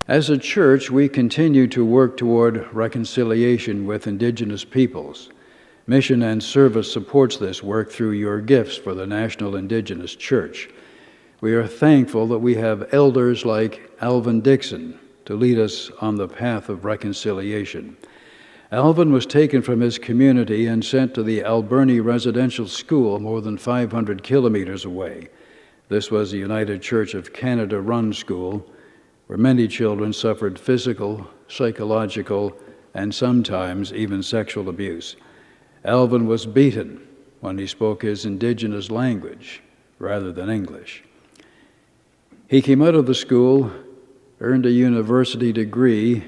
As a church, we continue to work toward reconciliation with Indigenous peoples. Mission and Service supports this work through your gifts for the National Indigenous Church. We are thankful that we have elders like Alvin Dixon to lead us on the path of reconciliation. Alvin was taken from his community and sent to the Alberni Residential School more than 500 kilometers away. This was a United Church of Canada-run school where many children suffered physical, psychological, and sometimes even sexual abuse. Alvin was beaten when he spoke his Indigenous language rather than English. He came out of the school, earned a university degree,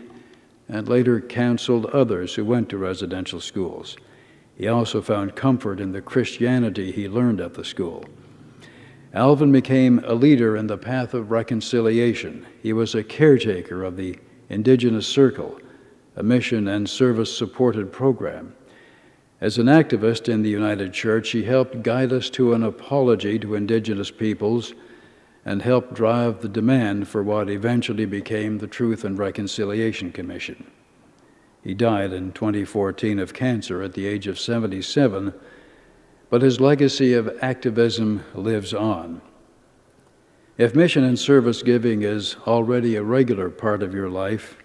and later counseled others who went to residential schools. He also found comfort in the Christianity he learned at the school. Alvin became a leader in the path of reconciliation. He was a caretaker of the Indigenous Circle, a mission and service-supported program. As an activist in the United Church, he helped guide us to an apology to Indigenous peoples and helped drive the demand for what eventually became the Truth and Reconciliation Commission. He died in 2014 of cancer at the age of 77, but his legacy of activism lives on. If mission and service giving is already a regular part of your life,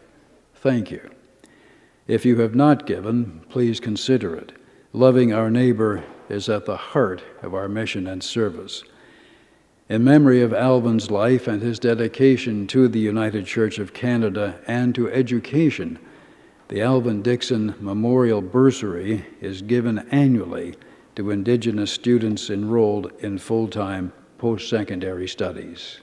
thank you. If you have not given, please consider it. Loving our neighbor is at the heart of our mission and service. In memory of Alvin's life and his dedication to the United Church of Canada and to education, the Alvin Dixon Memorial Bursary is given annually to Indigenous students enrolled in full-time post-secondary studies.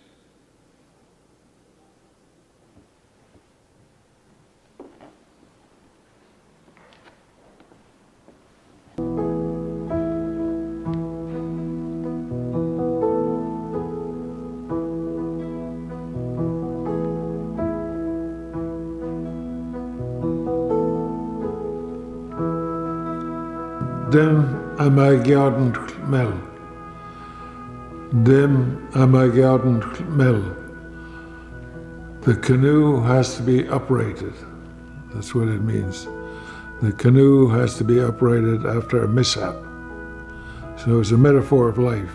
Dem am I garden mel. Dem am I garden mel. The canoe has to be uprighted. That's what it means. The canoe has to be uprighted after a mishap. So it's a metaphor of life.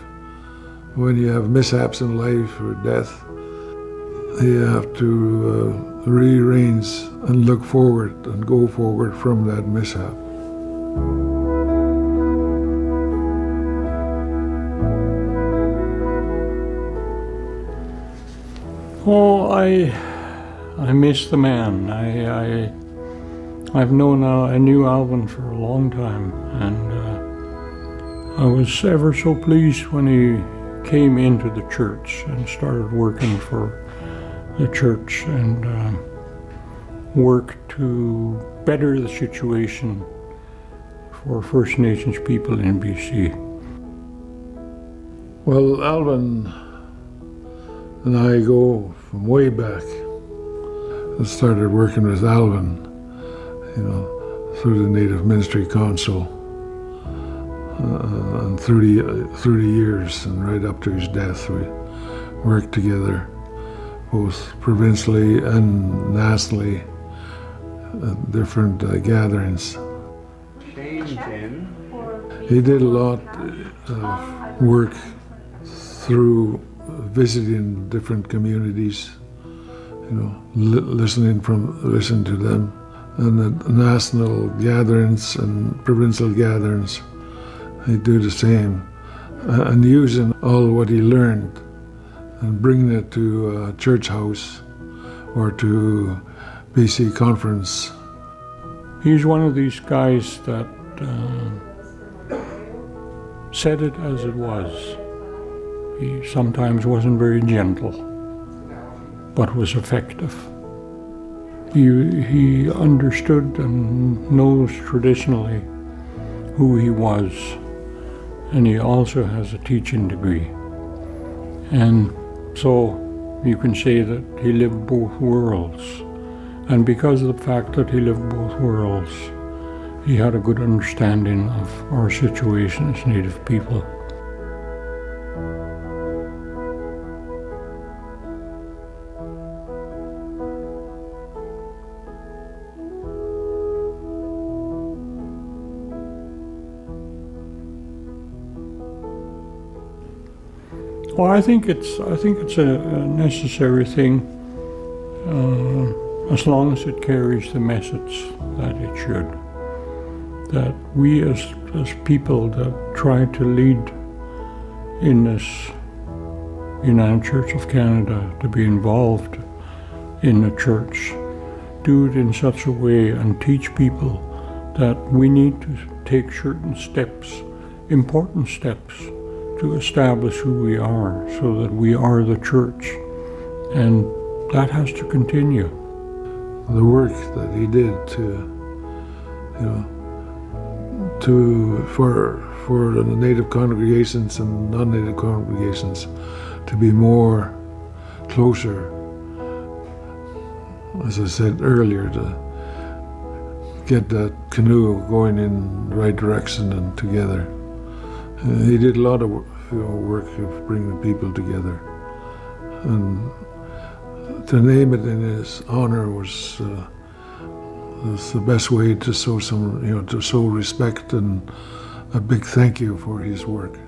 When you have mishaps in life or death, you have to rearrange and look forward and go forward from that mishap. Oh, I miss the man. I've known I knew Alvin for a long time, and I was ever so pleased when he came into the church and started working for the church and worked to better the situation for First Nations people in BC. Well, Alvin and I go from way back. I started working with Alvin, through the Native Ministry Council, and through the years and right up to his death, we worked together, both provincially and nationally, at different gatherings. He did a lot of work through visiting different communities, listening to them, and at national gatherings and provincial gatherings, he'd do the same, and using all what he learned and bringing it to a church house or to BC conference. He's one of these guys that said it as it was. He sometimes wasn't very gentle, but was effective. He understood and knows traditionally who he was, and he also has a teaching degree. And so you can say that he lived both worlds. And because of the fact that he lived both worlds, he had a good understanding of our situation as Native people. Well, I think it's a necessary thing, as long as it carries the message that it should. That we as people that try to lead in this United Church of Canada, to be involved in the church, do it in such a way and teach people that we need to take certain steps, important steps, to establish who we are, so that we are the church, and that has to continue. The work that he did for the native congregations and non-native congregations to be more closer, as I said earlier, to get that canoe going in the right direction and together. He did a lot of work of bringing people together, and to name it in his honor was the best way to show to show respect and a big thank you for his work.